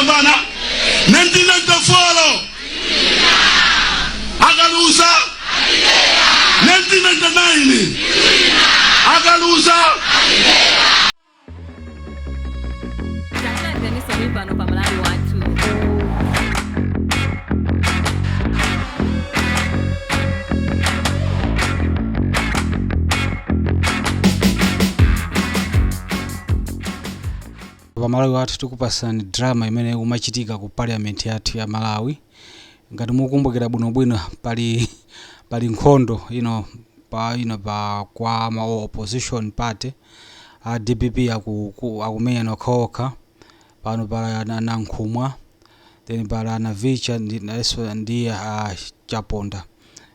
Kupambana 1994 akaluza 1999 akaluza Malawi watu tukupasani drama imene umachitika ku parliament yathu ya Malawi. Ngati mukumbukira bwinobwino pali nkhondo pa kwa ma opposition party DPP akumenya nokhoka pano pala Anayankhula, then pala Navitcha ndi Chaponda.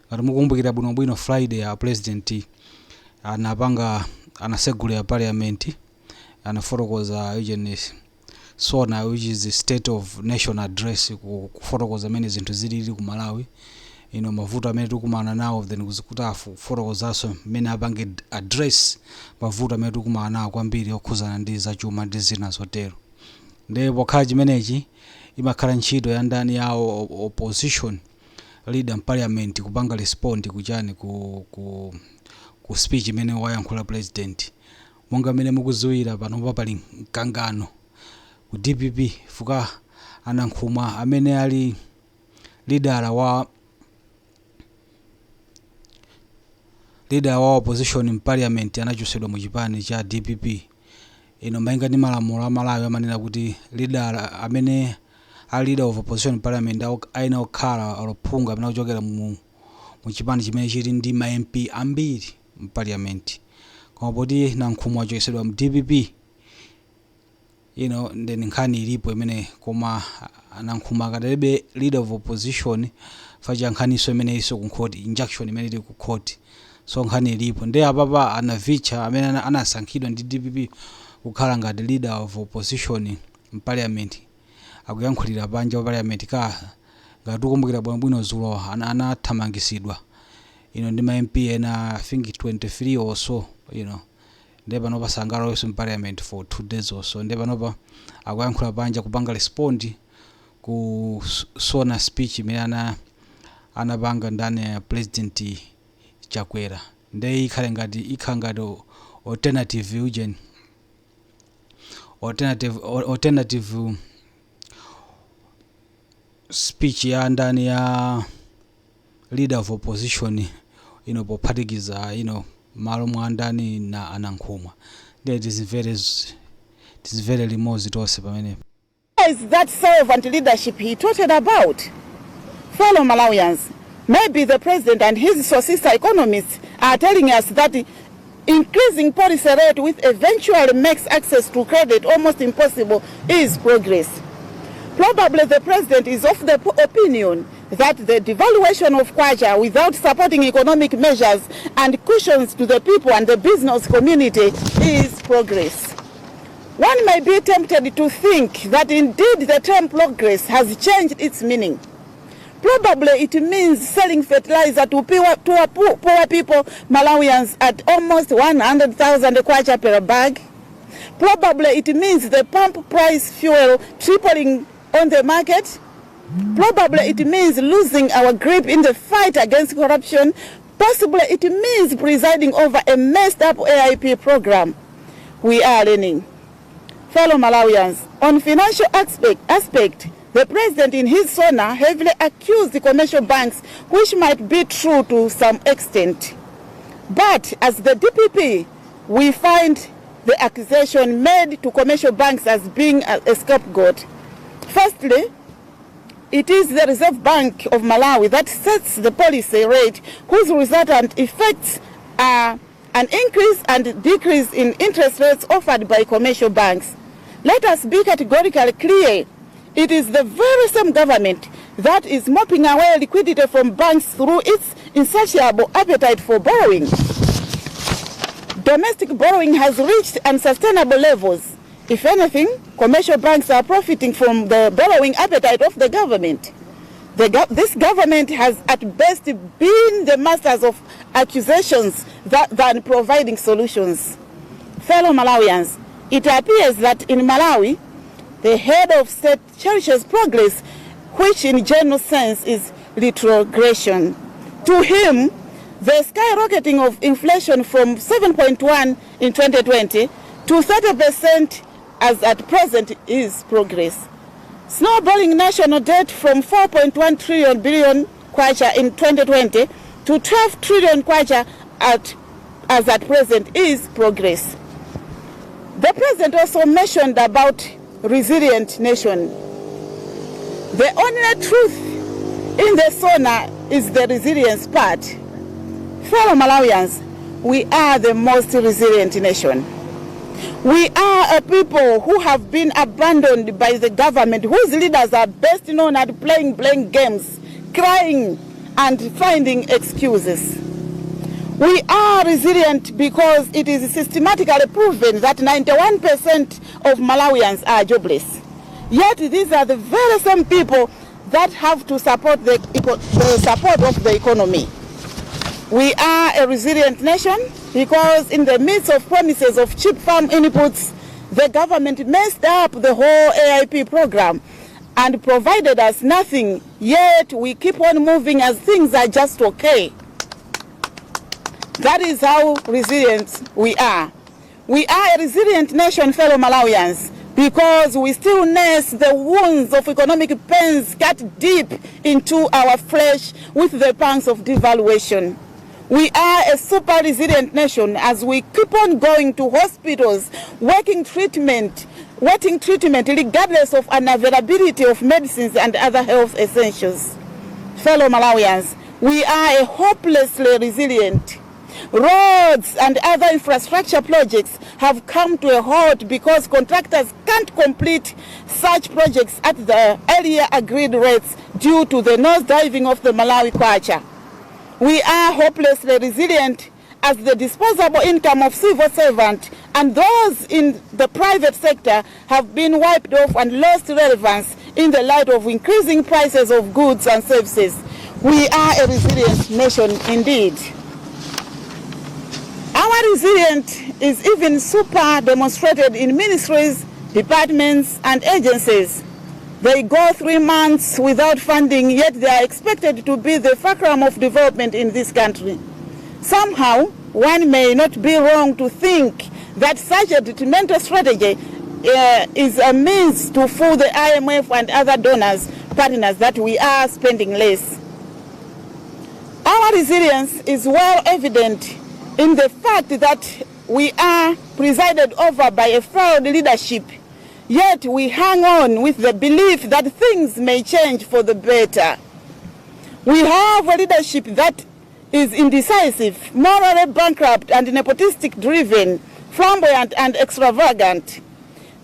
Ngati mukumbukira bwinobwino Friday ya president anasegulira parliament anafotokoza SONA, which is the state of national address, kufotokoza mene zinthu zilili ku Malawi mavuto amene tikumana nawo, then kuzikuta kufotokozaso mene apange address mavuto amene tikumana nawo kwambiri okhuzana ndi zachuma ndi zina zotero. Ndi pokhala chimenechi imakhala ntchito ya ndani ya opposition leader parliament kupanga respond kuchani ku speech imene wayankhula president. Monga mene mukuziwira pano pali mkangano ku DPP fuka Anayankhula amene ali leader wa opposition in parliament anachosedwa mu chipani cha DPP. Mainga ndi malamulo a Malawi amanena kuti leader amene ali leader of opposition in parliament aina okhala alophunga amene akuchokera mu chipani chimene chili ndi ma MP ambiri mu parliament. Koma poti Anayankhula achosedwa mu DPP then nkhani ilipo imene koma Anayankhula akadalibe leader of opposition facha nkhaniso imene iso ku court, injunction imene ili ku court. So nkhani ilipo ndi apapa Navitcha amene anasankhidwa ndi DPP kukhala ngati leader of opposition in parliament akuyankhulira panja pa parliament ngati tukumbukira bwino zulo anathamangisidwa ndi ma MP ena I think 23 or so ndi pano pasangalo yesu in parliament for 2 days or so. Ndi pano akuyankhula panja kupanga respond ku SONA speech imene anapanga ndani ya president Chakwera. Ndi ikhala ngati alternative speech ya ndani ya leader of opposition pophatikiza malo mwa ndani na Anayankhula. That is very remote tonse pamene. Is that servant leadership he talked about? Fellow Malawians, maybe the president and his sister economists are telling us that increasing policy rate which eventually makes access to credit almost impossible is progress. Probably the president is of the opinion that the devaluation of kwacha without supporting economic measures and cushions to the people and the business community is progress. One may be tempted to think that indeed the term progress has changed its meaning. Probably it means selling fertilizer to poor people, Malawians, at almost 100,000 kwacha per bag. Probably it means the pump price fuel tripling on the market. Probably it means losing our grip in the fight against corruption. Possibly it means presiding over a messed up AIP program. We are learning. Fellow Malawians, on financial aspect, the president in his SONA heavily accused the commercial banks, which might be true to some extent. But as the DPP, we find the accusation made to commercial banks as being a scapegoat. Firstly, it is the Reserve Bank of Malawi that sets the policy rate, whose resultant effects are an increase and decrease in interest rates offered by commercial banks. Let us be categorically clear. It is the very same government that is mopping away liquidity from banks through its insatiable appetite for borrowing. Domestic borrowing has reached unsustainable levels. If anything, commercial banks are profiting from the borrowing appetite of the government. This government has at best been the masters of accusations than providing solutions. Fellow Malawians, it appears that in Malawi, the head of state cherishes progress, which in general sense is retrogression. To him, the skyrocketing of inflation from 7.1 in 2020 to 30% as at present is progress. Snowballing national debt from 4.1 trillion billion kwacha in 2020 to 12 trillion kwacha as at present is progress. The president also mentioned about resilient nation. The only truth in the SONA is the resilience part. Fellow Malawians, we are the most resilient nation. We are a people who have been abandoned by the government, whose leaders are best known at playing blame games, crying and finding excuses. We are resilient because it is systematically proven that 91% of Malawians are jobless. Yet these are the very same people that have to support the support of the economy. We are a resilient nation because in the midst of promises of cheap farm inputs, the government messed up the whole AIP program and provided us nothing, yet we keep on moving as things are just okay. That is how resilient we are. We are a resilient nation, fellow Malawians, because we still nurse the wounds of economic pains cut deep into our flesh with the pangs of devaluation. We are a super resilient nation as we keep on going to hospitals, waiting treatment regardless of unavailability of medicines and other health essentials. Fellow Malawians, we are a hopelessly resilient. Roads and other infrastructure projects have come to a halt because contractors can't complete such projects at the earlier agreed rates due to the nosediving of the Malawi kwacha. We are hopelessly resilient as the disposable income of civil servants and those in the private sector have been wiped off and lost relevance in the light of increasing prices of goods and services. We are a resilient nation indeed. Our resilience is even super demonstrated in ministries, departments, and agencies. They go 3 months without funding, yet they are expected to be the fulcrum of development in this country. Somehow, one may not be wrong to think that such a detrimental strategy is a means to fool the IMF and other donors, partners, that we are spending less. Our resilience is well evident in the fact that we are presided over by a failed leadership, yet we hang on with the belief that things may change for the better. We have a leadership that is indecisive, morally bankrupt and nepotistic driven, flamboyant and extravagant.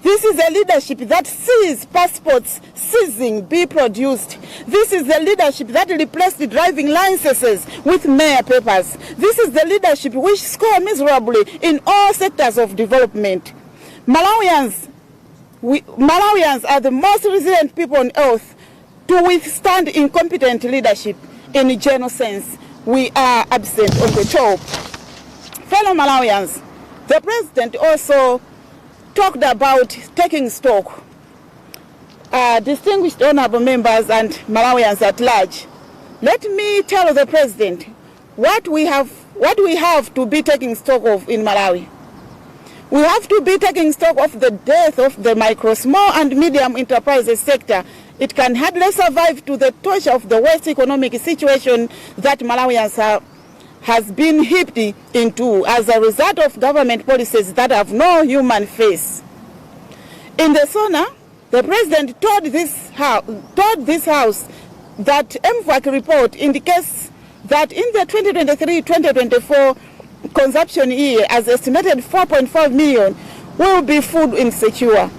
This is a leadership that sees passports ceasing be produced. This is the leadership that replaced the driving licenses with mere papers. This is the leadership which score miserably in all sectors of development. Malawians are the most resilient people on earth to withstand incompetent leadership. In a general sense, we are absent on the top. Fellow Malawians, the president also talked about taking stock. Distinguished honorable members and Malawians at large, let me tell the president what we have to be taking stock of in Malawi. We have to be taking stock of the death of the micro, small and medium enterprises sector. It can hardly survive to the torture of the worst economic situation that Malawians has been heaped into as a result of government policies that have no human face. In the SONA, the president told this house that MVAC report indicates that in the 2023-2024 consumption year, as estimated 4.5 million, will be food insecure.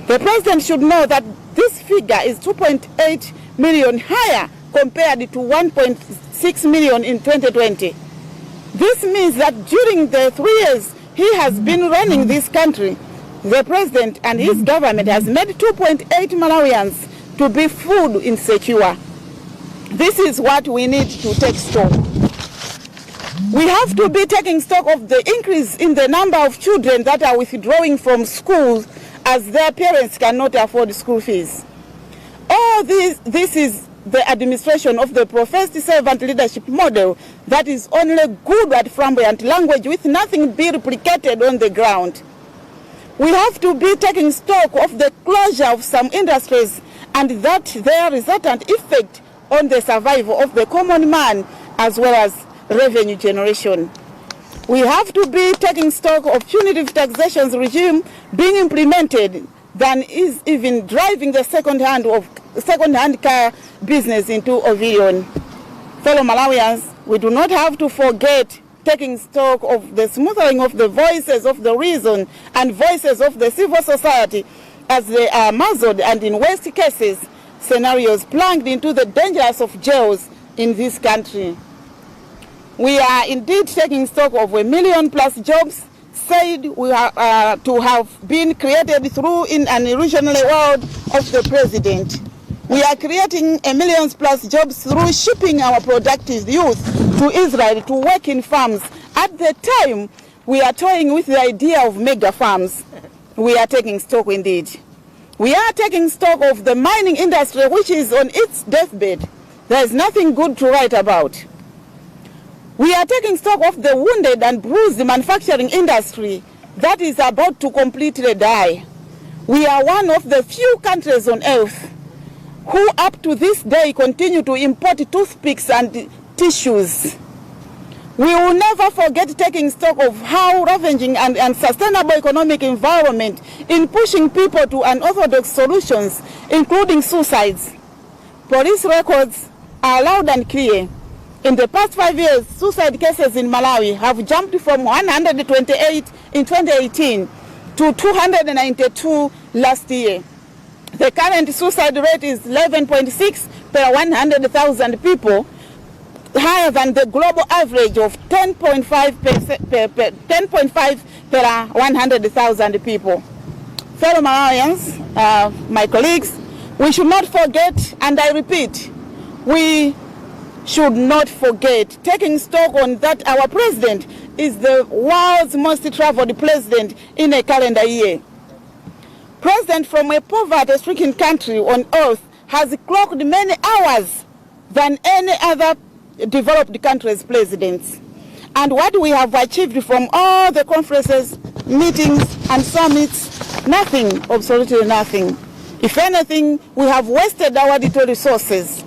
The president should know that this figure is 2.8 million higher compared to 1.6 million in 2020. This means that during the 3 years he has been running this country, the president and his government has made 2.8 Malawians to be food insecure. This is what we need to take stock. We have to be taking stock of the increase in the number of children that are withdrawing from schools as their parents cannot afford school fees. All this is the administration of the professed servant leadership model that is only good at flamboyant language with nothing be replicated on the ground. We have to be taking stock of the closure of some industries and that their resultant effect on the survival of the common man as well as revenue generation. We have to be taking stock of punitive taxation regime being implemented than is even driving the second-hand car business into oblivion. Fellow Malawians, we do not have to forget taking stock of the smoothing of the voices of the reason and voices of the civil society as they are muzzled and in worst cases scenarios plunged into the dangers of jails in this country. We are indeed taking stock of 1 million+ jobs said we are to have been created through in an illusionary world of the president. We are creating 1 million+ jobs through shipping our productive youth to Israel to work in farms. At the time, we are toying with the idea of mega farms. We are taking stock indeed. We are taking stock of the mining industry, which is on its deathbed. There is nothing good to write about. We are taking stock of the wounded and bruised manufacturing industry that is about to completely die. We are one of the few countries on earth who up to this day continue to import toothpicks and tissues. We will never forget taking stock of how ravaging and unsustainable economic environment in pushing people to unorthodox solutions, including suicides. Police records are loud and clear. In the past 5 years, suicide cases in Malawi have jumped from 128 in 2018 to 292 last year. The current suicide rate is 11.6 per 100,000 people, higher than the global average of 10.5 per 100,000 people. Fellow Malawians, my colleagues, we should not forget, and I repeat, we should not forget taking stock on that our president is the world's most traveled president in a calendar year. President from a poverty-stricken country on earth has clocked many hours than any other developed country's presidents. And what we have achieved from all the conferences, meetings and summits, nothing, absolutely nothing. If anything, we have wasted our little resources.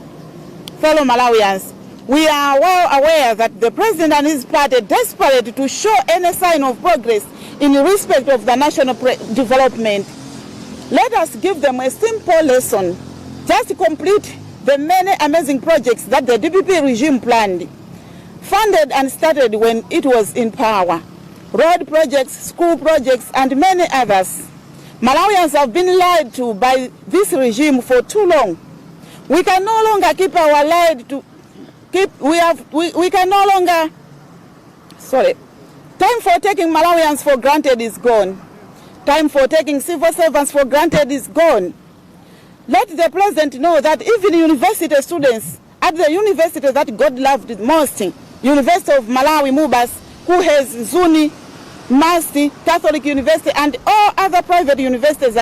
Fellow Malawians, we are well aware that the president and his party are desperate to show any sign of progress in respect of the national development. Let us give them a simple lesson. Just complete the many amazing projects that the DPP regime planned, funded and started when it was in power. Road projects, school projects, and many others. Malawians have been lied to by this regime for too long. We can no longer keep our lied to keep. We can no longer. Sorry. Time for taking Malawians for granted is gone. Time for taking civil servants for granted is gone. Let the president know that even university students at the university that God loved most, University of Malawi, Mubas, who has Zuni, Masti, Catholic University, and all other private universities.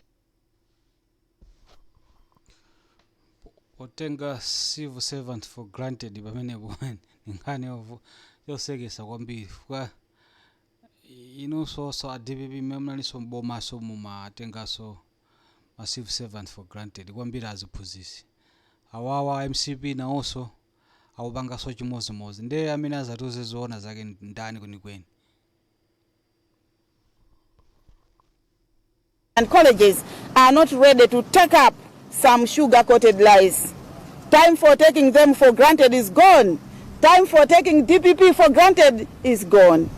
Otenga civil servant for granted bamene bwana ngane ovo yosekesa kwambiri kwa so a DPP memnali so mboma so muma atenga so a civil servant for granted kwambiri aziphuzisi awawa MCP na also awubanga so chimozi nde amene azatuze zoona zake ndani kunikweni. And colleges are not ready to take up some sugar-coated lies. Time for taking them for granted is gone. Time for taking DPP for granted is gone.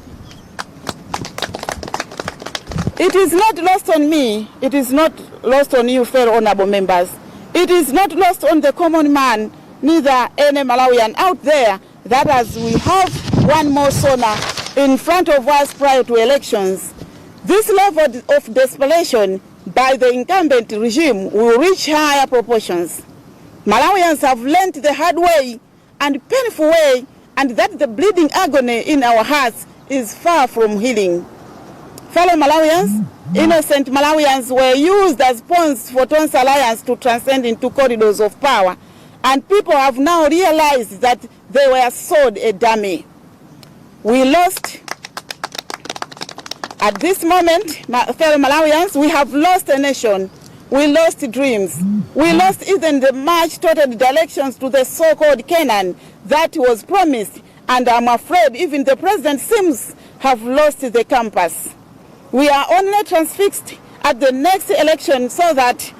It is not lost on me. It is not lost on you, fellow honorable members. It is not lost on the common man, neither any Malawian out there, that as we have one more SONA in front of us prior to elections, this level of desperation by the incumbent regime will reach higher proportions. Malawians have learnt the hard way and painful way, and that the bleeding agony in our hearts is far from healing. Fellow Malawians, innocent Malawians were used as pawns for Tonse Alliance to transcend into corridors of power, and people have now realized that they were sold a dummy. We lost, at this moment, fellow Malawians, we have lost a nation. We lost dreams. We lost even the much-touted directions to the so-called Canaan that was promised, and I'm afraid even the president seems have lost the compass. We are only transfixed at the next election so that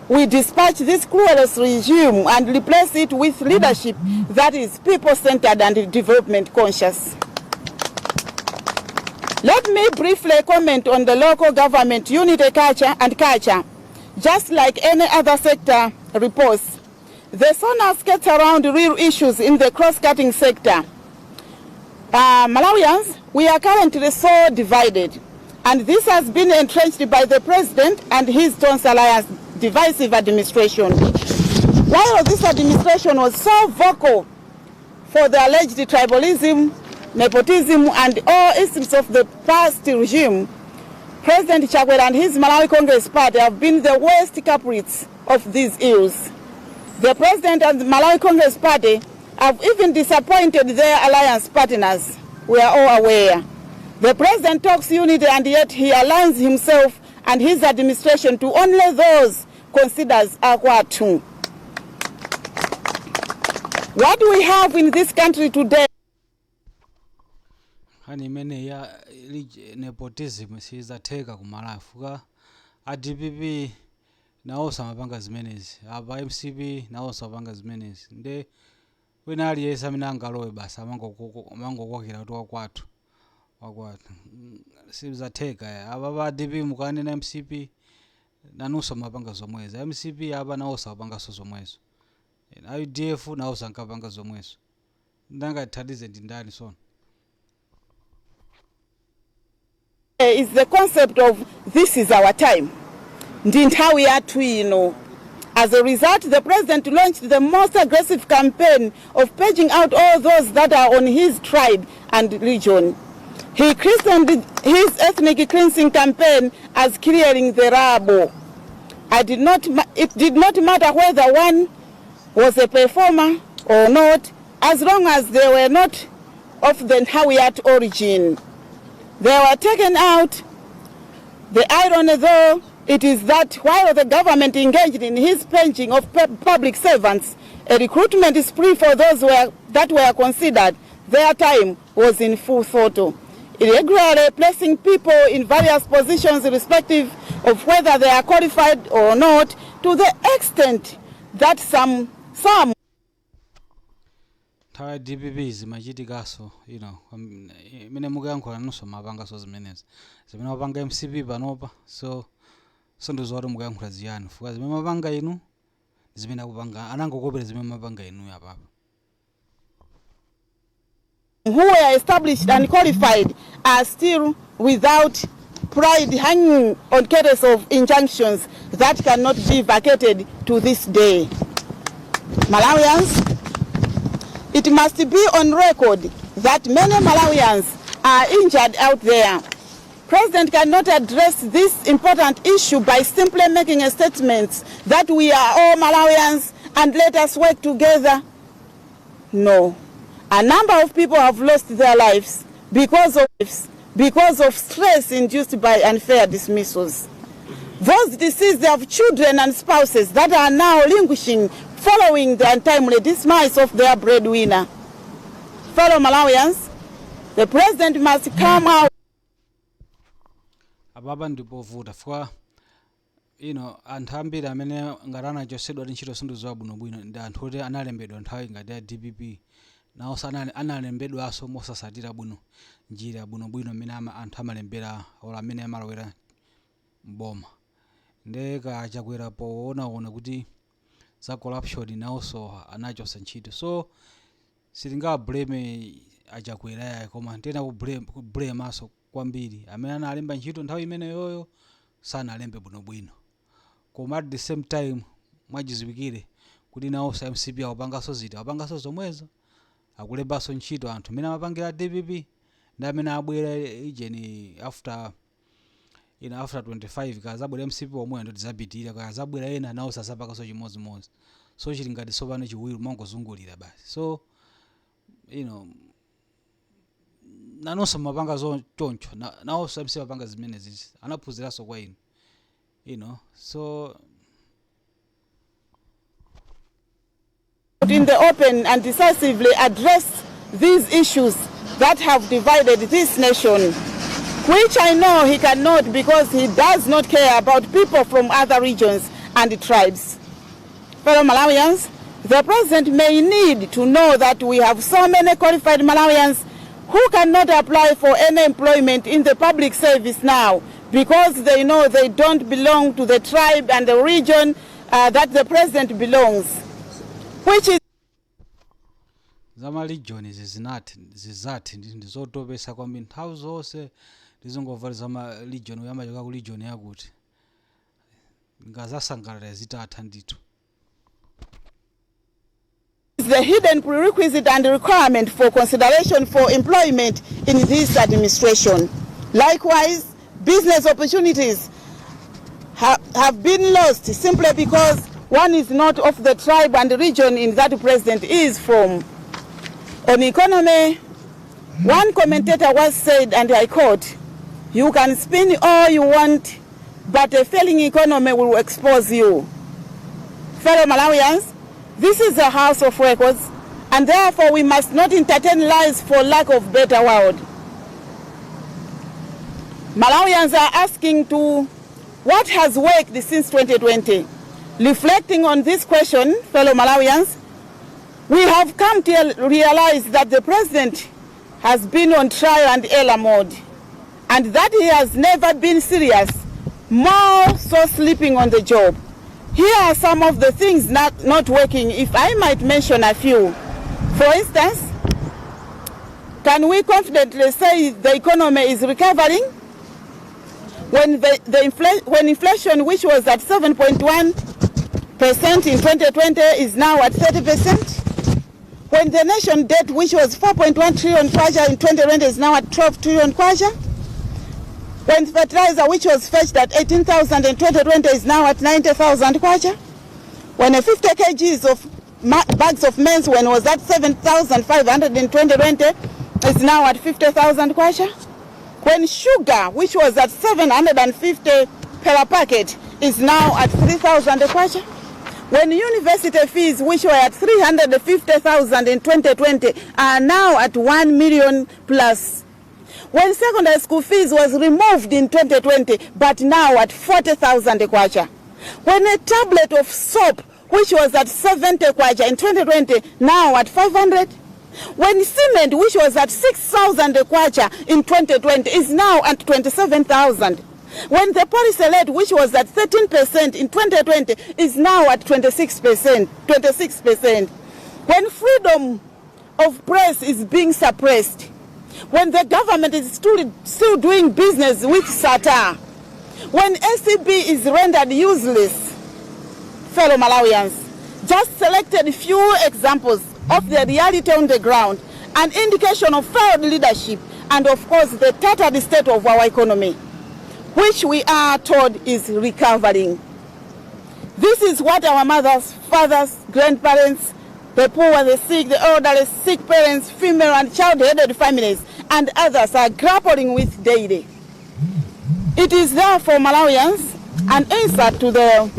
we dispatch this cruelest regime and replace it with leadership that is people-centered and development conscious. Let me briefly comment on the local government unity culture and culture. Just like any other sector reports, the SONA skates around real issues in the cross-cutting sector. Malawians, we are currently so divided, and this has been entrenched by the president and his Tonse Alliance divisive administration. While this administration was so vocal for the alleged tribalism, nepotism, and all instances of the past regime, President Chakwera and his Malawi Congress Party have been the worst culprits of these ills. The president and the Malawi Congress Party have even disappointed their alliance partners. We are all aware. The president talks unity, and yet he aligns himself and his administration to only those considered kwacha. What we have in this country today, hani imene ya nepotism sizatheka ku Malawi fuka a DPP nawo samapanga zimenezi, apa MCP nawo samapanga zimenezi, nde wina aliyense amene angalowe basi amangokokera kuti wakwathu sizatheka. Apa pa DPP mukanena MCP nanunso mapanga zomwezo, MCP apa nawo sapanganso zomwezo, UDF nawo sankapanga zomwezo, ndangathandize ndi ndani SONA? is the concept of this is our time. Ndinthawi yathu ino. As a result, the president launched the most aggressive campaign of purging out all those that are on his tribe and region. He christened his ethnic cleansing campaign as clearing the rubble. It did not matter whether one was a performer or not, as long as they were not of the Hawaiian origin. They were taken out. The irony, though, it is that while the government engaged in his purging of public servants, a recruitment spree for those that were considered their time was in full throttle, irregularly placing people in various positions irrespective of whether they are qualified or not, to the extent that some Tawa DPP zimachitikaso, mene mukuyankhula nunso mapangaso zimenezi. Zimene mapanga MCP panopa, so ndizoti mukuyankhula ziyani. Fuka zimene mapanga inu, zimene akupanga, anangokopera zimene mapanga inu yapapa. Who were established and qualified are still without pride, hanging on cases of injunctions that cannot be vacated to this day. Malawians, it must be on record that many Malawians are injured out there. President cannot address this important issue by simply making a statement that we are all Malawians and let us work together. No. A number of people have lost their lives because of stress induced by unfair dismissals. Those deceased have children and spouses that are now languishing following the untimely dismiss of their breadwinner. Fellow Malawians, the president must come out. Ababa ndipovuta fuka anthu ambiri amene ngati anachosedwa ndi ntchito sinthu zabwinobwino ndi anthu oti analembedwa nthawi ngati ya DPP, nawo analembedwanso mosasatira bwino njira bwinobwino amene anthu amalembera ola amene amalowera mboma. Nde Chakwera poona kuti za corruption nawonso anachosa ntchito, so sitingablame Chakwera yaye, koma tena kublame aso kwambiri amene analemba ntchito nthawi imene yoyo sanalembe bwinobwino. Koma at the same time mwachiziwikire kuti nawonso MCP apanganso zomwezo, akulembanso ntchito anthu amene amapangira DPP ndi amene abwera ijeni after after 25 kazabwera MCP omwe ndo tizapitirira kazabwera ena nawo sasapaka so chimozimozi so chili ngati sopano chiwiri mangozungulira basi so nanonso mapanga choncho nawonso MC mapanga zimene zizi anaphunziranso kwa inu so in the open and decisively address these issues that have divided this nation, which I know he cannot because he does not care about people from other regions and tribes. Fellow Malawians, the president may need to know that we have so many qualified Malawians who cannot apply for any employment in the public service now because they know they don't belong to the tribe and the region that the president belongs, which is zama region zizati ndizotopesa kwambiri nthawi zonse ndizongova zama region uyamachoka ku region yakuti ngazasangalala zitatha ndithu. The hidden prerequisite and requirement for consideration for employment in this administration. Likewise, business opportunities have been lost simply because one is not of the tribe and region in that president is from. On economy, one commentator once said, and I quote, "You can spin all you want, but a failing economy will expose you." Fellow Malawians, this is a house of records, and therefore we must not entertain lies for lack of better word. Malawians are asking to what has worked since 2020. Reflecting on this question, fellow Malawians, we have come to realize that the president has been on trial and error mode, and that he has never been serious, more so sleeping on the job. Here are some of the things not working, if I might mention a few. For instance, can we confidently say the economy is recovering when when inflation, which was at 7.1% in 2020, is now at 30%? When the nation debt, which was 4.1 trillion kwacha in 2020, is now at 12 trillion kwacha? When fertilizer, which was fetched at 18,000 in 2020, is now at 90,000 kwacha? When a 50 kgs of bags of maize, when was at 7,500 in 2020, is now at 50,000 kwacha? When sugar, which was at 750 per packet, is now at 3,000 kwacha? When university fees, which were at 350,000 in 2020, are now at 1 million plus. When secondary school fees was removed in 2020, but now at 40,000 kwacha. When a tablet of soap, which was at 70 kwacha in 2020, now at 500. When cement, which was at 6,000 kwacha in 2020, is now at 27,000. When the policy rate, which was at 13% in 2020, is now at 26%. When freedom of press is being suppressed, when the government is still doing business with SATA, when SCB is rendered useless, fellow Malawians, just selected few examples of the reality on the ground, an indication of failed leadership, and of course the tattered state of our economy, which we are told is recovering. This is what our mothers, fathers, grandparents, the poor, the sick, the elderly, sick parents, female and child-headed families, and others are grappling with daily. It is therefore, Malawians, an answer to the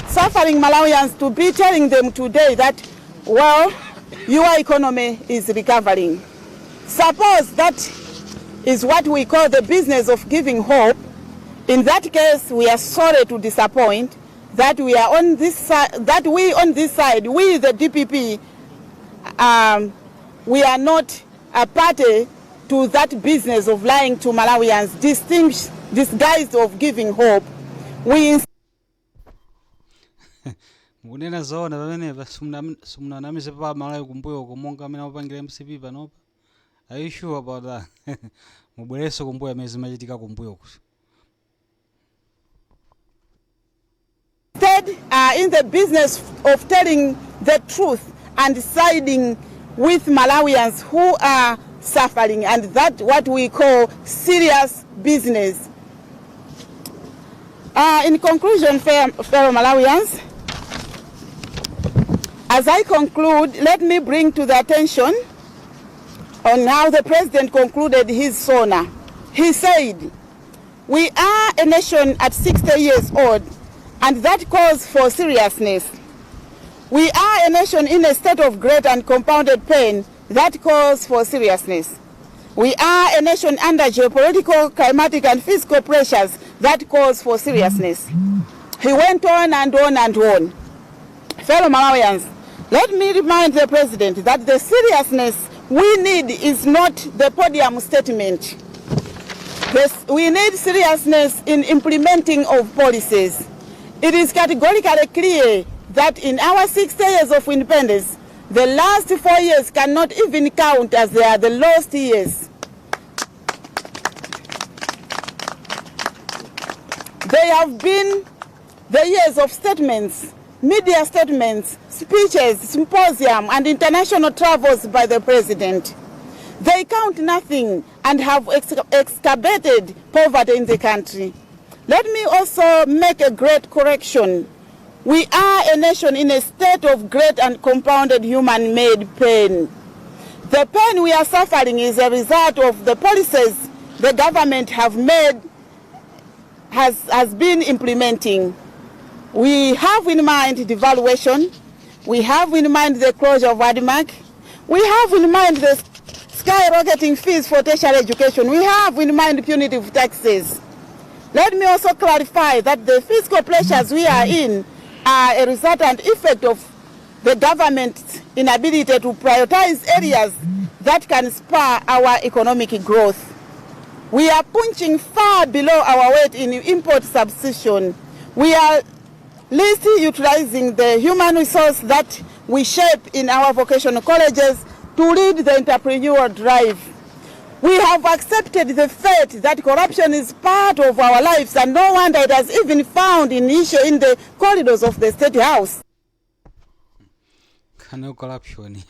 suffering Malawians to be telling them today that, well, your economy is recovering. Suppose that is what we call the business of giving hope. In that case, we are sorry to disappoint that we are on this side, we the DPP, we are not a party to that business of lying to Malawians, disguised of giving hope. We Munena zona pamene simunanamize pa Malawi kumbuyo kumonga amene apangira MCP panopa. Are you sure about that? Mubwereso kumbuyo amene zimachitika kumbuyo kusi. Instead, in the business of telling the truth and siding with Malawians who are suffering, and that what we call serious business. In conclusion, fellow Malawians, as I conclude, let me bring to the attention on how the president concluded his SONA. He said, "We are a nation at 60 years old, and that calls for seriousness. We are a nation in a state of great and compounded pain that calls for seriousness. We are a nation under geopolitical, climatic, and fiscal pressures that calls for seriousness." He went on and on and on. Fellow Malawians, let me remind the president that the seriousness we need is not the podium statement. We need seriousness in implementing of policies. It is categorically clear that in our 60 years of independence, the last 4 years cannot even count as they are the lost years. They have been the years of statements, media statements, speeches, symposium, and international travels by the president. They count nothing and have excavated poverty in the country. Let me also make a great correction. We are a nation in a state of great and compounded human-made pain. The pain we are suffering is a result of the policies the government has been implementing. We have in mind devaluation. We have in mind the closure of ADMAC. We have in mind the skyrocketing fees for tertiary education. We have in mind punitive taxes. Let me also clarify that the fiscal pressures we are in are a resultant effect of the government's inability to prioritize areas that can spur our economic growth. We are punching far below our weight in import substitution. We are least utilizing the human resource that we shape in our vocational colleges to lead the entrepreneurial drive. We have accepted the fate that corruption is part of our lives, and no wonder it has even found an issue in the corridors of the State House. No corruption.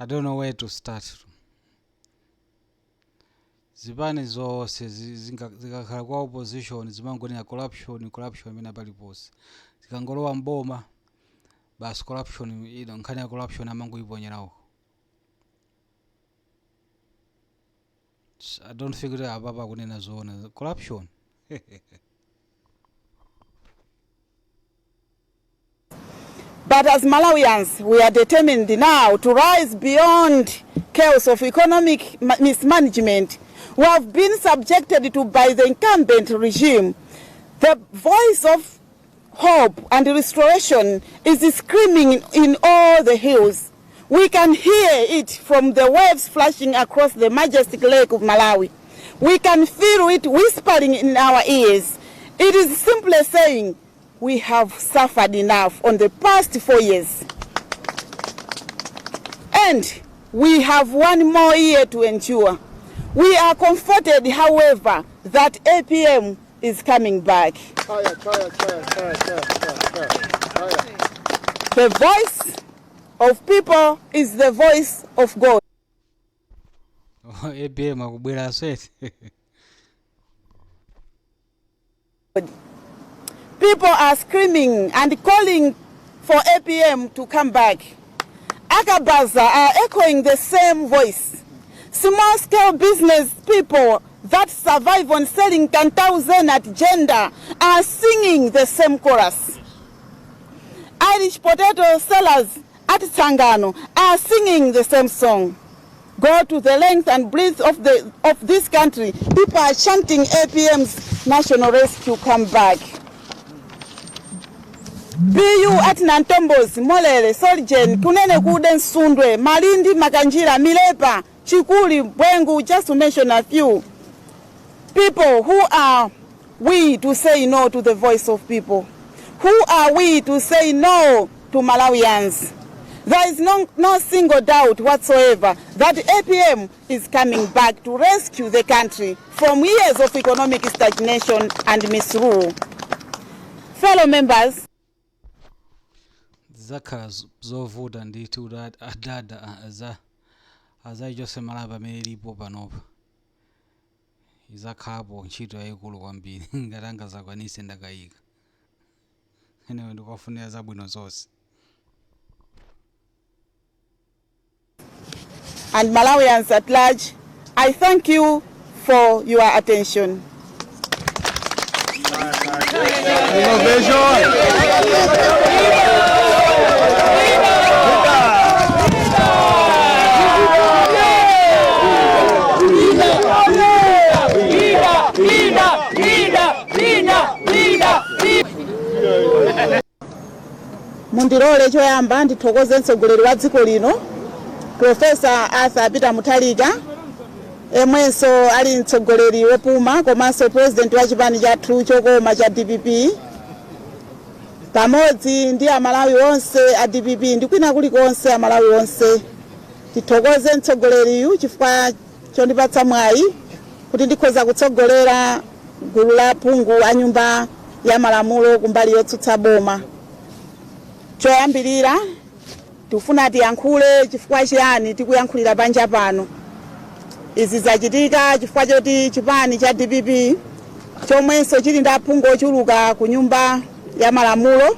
I don't know where to start. Zibani zose zikakhala kwa opposition zimangonera corruption imene paliponse. Zikangolowa mboma basi corruption nkhani ya corruption amangoiponyerawo. I don't figure ababa kunena zoona corruption. But as Malawians, we are determined now to rise beyond chaos of economic mismanagement we have been subjected to by the incumbent regime. The voice of hope and restoration is screaming in all the hills. We can hear it from the waves flashing across the majestic lake of Malawi. We can feel it whispering in our ears. It is simply saying, we have suffered enough on the past 4 years. And we have 1 more year to endure. We are comforted, however, that APM is coming back. The voice of people is the voice of God. APM akubwera sweat. People are screaming and calling for APM to come back. Akabaza are echoing the same voice. Small-scale business people that survive on selling 10,000 at gender are singing the same chorus. Irish potato sellers at Tsangano are singing the same song. Go to the length and breadth of this country, people are chanting APM's national rescue come back. BU at Nantombos, Molele, Solgen, Kunene Kuden Sundwe, Malindi, Makanjira, Milepa, Chikuli, Bwengu, just to mention a few. People, who are we to say no to the voice of people? Who are we to say no to Malawians? There is no single doubt whatsoever that APM is coming back to rescue the country from years of economic stagnation and misrule. Fellow members, zakhala zovuta ndithu adada za azaichose Malawi pamene ilipo panopa izakhapo ntchito yayikulu kwambiri ngati angazakwanise ndakayika enewe ndikuwafunira zabwino zonse. And Malawians at large, I thank you for your attention. Mundirole choyamba ndithokoze mtsogoleri wa dziko lino Professor Arthur Peter Mutharika emwenso ali mtsogoleri wopuma komanso president wa chipani chathu chokoma cha DPP pamodzi ndi amalawi onse a DPP ndi kwina kulikonse amalawi onse. Tithokoze mtsogoleriyu chifukwa chondipatsa mwayi kuti ndikhoza kutsogolera gulu la phungu a nyumba ya malamulo kumbali yotsutsa boma. Choyambirira tifuna tiyankhule chifukwa chiyani tikuyankhulira panja pano. Izi zachitika chifukwa choti chipani cha DPP chomwenso chili ndi aphungu ochuluka ku nyumba ya malamulo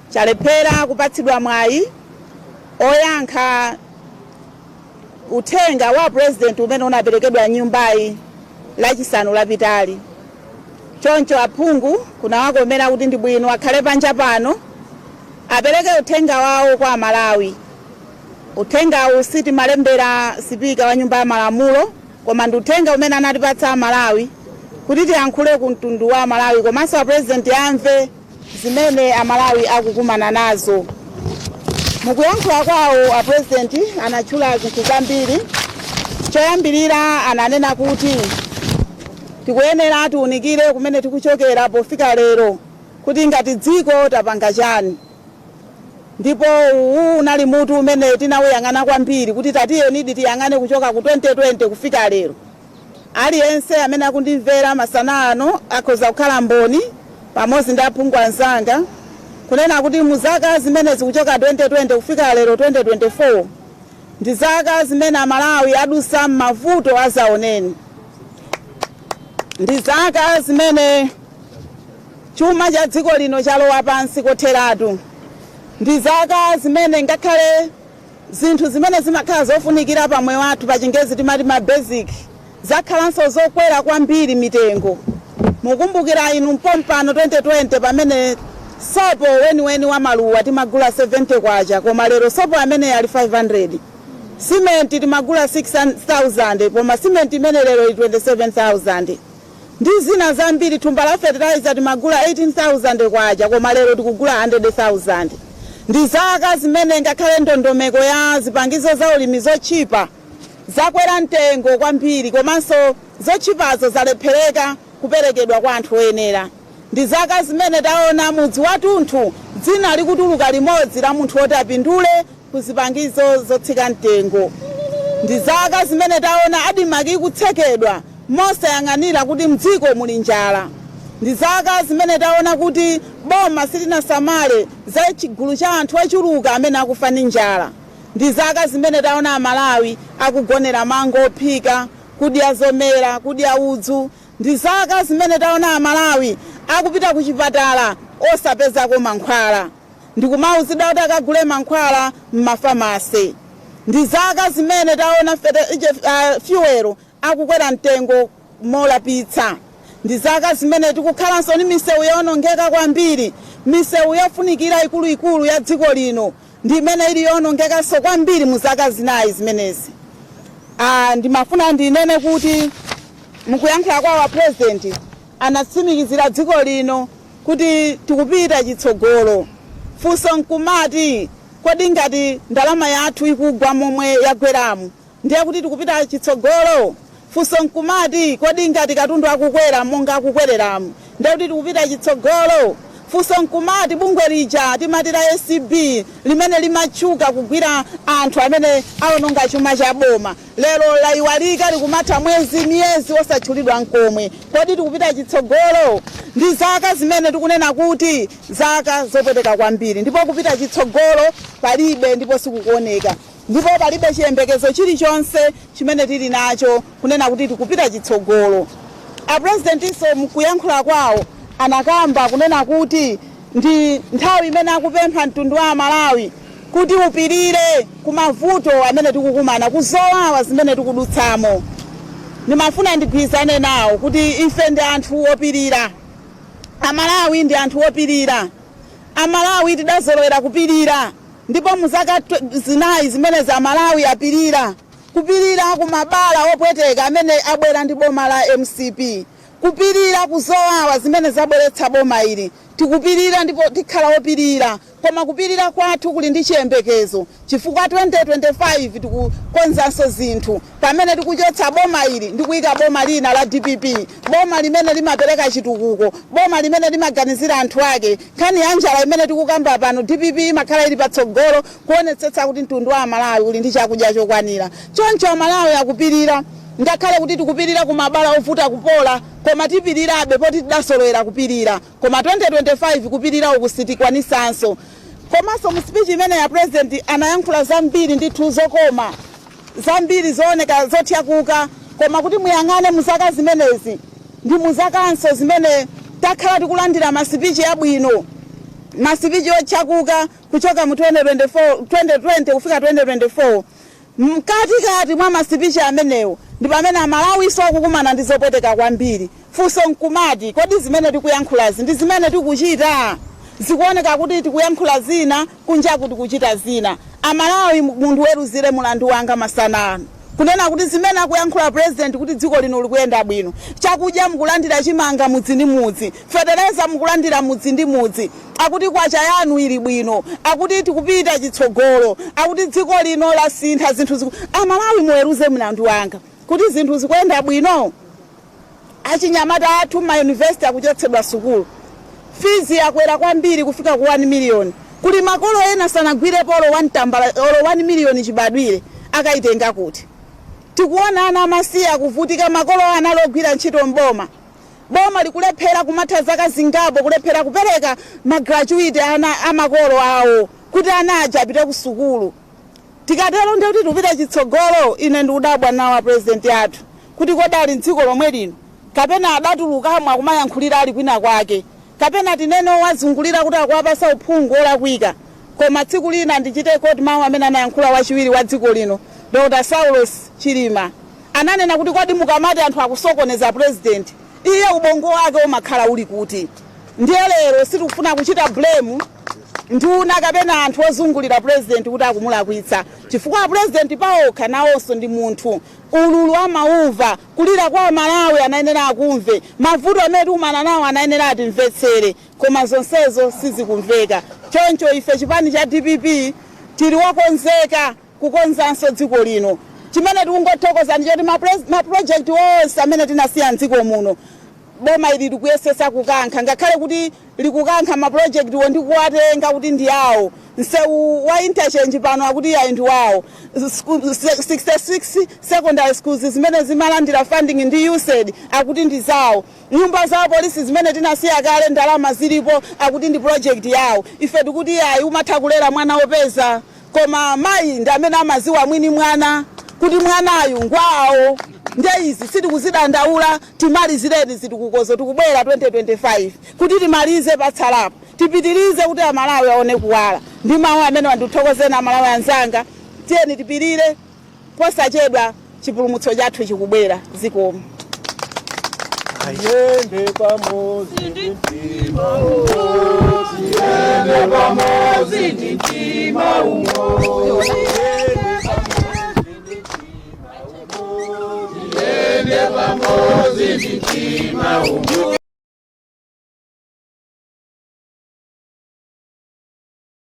chalephera kupatsidwa mwayi oyankha uthenga wa president umene unaperekedwa nyumbayi lachisanu lapitali. Choncho aphungu kunawakomera kuti ndi bwino akhale panja pano apereke uthenga wawo kwa Malawi. Uthengawu sitimalembera sipika wa nyumba ya malamulo koma ndi uthenga umene anatipatsa Malawi kuti tiyankhule ku mtundu wa Malawi komanso a president amve zimene amalawi akukumana nazo. Mukuyankhula kwawo a president anatchula zinthu zambiri. Choyambirira ananena kuti tikuyenera tiunikire kumene tikuchokera pofika lero kuti ngati dziko tapanga chani. Ndipo uwu unali mutu umene tinawuyang'ana kwambiri kuti tatiyeni tiyang'ane kuchoka ku 2020 kufika lero. Aliyense amene akundimvera masana ano akhoza kukhala mboni pamodzi ndi aphungu anzanga kunena kuti muzaka zimene zikuchoka 2020 kufika lero 2024 ndi zaka zimene amalawi adusa mavuto azaoneni. Ndi zaka zimene chuma cha dziko lino chalowa pansi kotheratu. Ndi zaka zimene ngakhale zinthu zimene zimakhala zofunikira pamwe wathu pachingezi timati ma basic zakhalanso zokwera kwambiri mitengo. Mukumbukira inu mpompano 2020 pamene sopo weniweni wa maluwa timagula 70 kwacha koma lero sopo amene ali 500. Simenti timagula 6,000 koma simenti imene lero 27,000. Ndi zina zambiri thumba la fertilizer timagula 18,000 kwacha koma lero tikugula 100,000. Ndi zaka zimene ngakhale ndondomeko ya zipangizo za ulimi zochipa zakwera mtengo kwambiri komanso zochipazo zalephereka kuperekedwa kwa anthu oyenera. Ndi zaka zimene taona mudzi wathunthu dzina likutuluka limodzi la munthu oti apindule ku zipangizo zotsika mtengo. Ndi zaka zimene taona adimaki kutsekedwa mosayang'anira kuti mdziko muli njala. Ndi zaka zimene taona kuti boma silinasamale za chigulu cha anthu ochuluka amene akufa ndi njala. Ndi zaka zimene taona amalawi akugonera mango ophika, kudya zomera, kudya udzu. Ndi zaka zimene taona amalawi akupita ku chipatala osapezako mankhwala. Ndikumawuzidwa kuti akagule mankhwala m'mafamasi. Ndi zaka zimene taona fuel akukwera mtengo molapitsa. Ndi zaka zimene tikukhalanso ni misewu yonongeka kwambiri, misewu yofunikira ikuluikulu ya dziko lino ndi imene ili yonongekanso kwambiri mu zaka zinayi zimenezi. Ndimafuna ndinene kuti mukuyankhula kwa president anatsimikizira dziko lino kuti tikupita chitsogolo. Funso nkumati kodi ngati ndalama yathu ikugwa momwe yagweramu ndiye kuti tikupita chitsogolo. Funso nkumati kodi ngati katundu akukwera monga akukwereramu ndiye kuti tikupita chitsogolo. Funso nkumati bungwe lija timati la SCB limene limachuka kugwira anthu amene awononga chuma cha boma lero laiwalika likumatha miyezi osatchulidwa nkomwe. Kodi tikupita chitsogolo. Ndi zaka zimene tikunena kuti zaka zopweteka kwambiri ndipo kupita chitsogolo palibe ndipo sikukuoneka. ndipo palibe chiyembekezo chilichonse chimene tili nacho kunena kuti tikupita chitsogolo. A president iso mkuyankhula kwawo anakamba kunena kuti ndi nthawi imene akupempha mtundu wa Malawi kuti upirire kumavuto amene tikukumana kuzowawa zimene tikudutsamo. Ndimafuna ndigwirizane nawo kuti ife ndi anthu opirira. Amalawi ndi anthu opirira. Amalawi tidazolowera kupirira. Ndipo muzaka zinayi zimene za Malawi apirira. Kupirira kumabala opweteka amene abwera ndi boma la MCP. Kupirira kuzowawa zimene zabweretsa boma ili. Tikupirira ndipo tikhala opirira. Koma kupirira kwathu kuli ndi chiyembekezo. Chifukwa 2025 tikukonzanso zinthu. Pamene tikuchotsa boma ili ndikuyika boma lina la DPP. Boma limene limapereka chitukuko. Boma limene limaganizira anthu ake. Nkhani ya njala imene tikukamba pano DPP imakhala ili patsogolo kuonetsetsa kuti mtundu wa Malawi uli ndi chakudya chokwanira. Choncho Malawi akupirira. Ngakhale kuti tikupirira kumabala ovuta kupola koma tipirirabe poti tidasolowera kupirira. Koma 2025 kupirira ukusitikwanisanso. Komanso mu speech imene ya president anayankhula zambiri ndithu zokoma. Zambiri zooneka zotyakuka koma kuti muyang'ane muzaka zimenezi ndi muzakanso zimene takhala tikulandira masipichi abwino. Masipichi otyakuka kuchoka mu 2020 kufika 2024. Mkatikati mwa masipichi amenewo ndi pamene Amalawi so kukumana ndi zopweteka kwambiri. Funso nkumati kodi zimene tikuyankhulazi ndi zimene tikuchita. Zikuoneka kuti tikuyankhula zina kunja kuti kuchita zina. Amalawi munthu weruzire mulandu wanga masanano. Kunena kuti zimene akuyankhula president kuti dziko lino likuyenda bwino. Chakudya mukulandira chimanga mudzi ndi mudzi. Fertilizer mukulandira mudzi ndi mudzi. Akuti kwacha yanu ili bwino. Akuti tikupita chitsogolo. Akuti dziko lino la sintha zinthu Amalawi muweruze mulandu wanga. Kuti zinthu zikuyenda bwino. Achinyamata athu ma university akuchotsedwa sukulu. Fees yakwera kwambiri kufika ku 1 million. Kuli makolo ena sanagwire polo 1 million chibadwire akaitenga kuti. Tikuona ana amasiya kuvutika makolo analogwira ntchito mboma. Boma likulephera kumatha zaka zingapo kulephera kupereka magraduate ana amakolo awo kuti ana aja apite ku sukulu. Tikatero ndi kuti tupite chitsogolo ine ndikudabwa nawo president athu kuti kodali dziko lomwe lino kapena adatulukamwe akumayankhulira ali kwina kwake. Kapena tineno wazungulira kuti akuwapasa uphungu olakwika. Koma tsiku lina ndichite koti mawu amene anayankhula wachiwiri wa dziko lino Dr. Saulos Chilima ananena kuti kodi mukamati anthu akusokoneza president iye ubongo wake umakhala uli kuti. Ndiye lero sitikufuna kuchita blame nduna kapena anthu ozungulira president kuti akumulakwitsa. Chifukwa president paokha nawonso ndi munthu. Ululu amauva kulira kwa Malawi anayenera akumve. Mavuto amene tikumana nawo anayenera atimvetsere. Koma zonsezo sizikumveka. Choncho ife chipani cha DPP tili wokonzeka kukonzanso dziko lino. Chimene tikungothokoza ndi choti ma project onse amene tinasiya dziko muno. Boma ili likuyesesa kukankha ngakhale kuti likukankha ma project wo ndikuwatenga kuti ndi awo. Nsewu wa interchange pano akuti ya ndi wawo. 66 secondary schools zimene zimalandira funding ndi USAID akuti ndi zawo. Nyumba za polisi zimene tinasiya kale ndalama zilipo akuti ndi project yawo. Ife tikuti ayi umatha kulera mwana opeza. Koma mayi ndi amene amaziwa mwini mwana kuti mwanayu ngwawo. Ndiye izi sitikuzidandaula timalizireni zitikukozo tikubwera 2025 kuti timalize patsalapo tipitirize kuti Amalawi aone kuwala. Ndi mawu amene wandithokozena Amalawi anzanga tiyeni tipirire posachedwa chipulumutso chathu chikubwera zikomo. Tiende pamozi ndi mtima umodzi. Tiende pamozi ndi mtima umodzi. Tiende pamozi ndi mtima umodzi.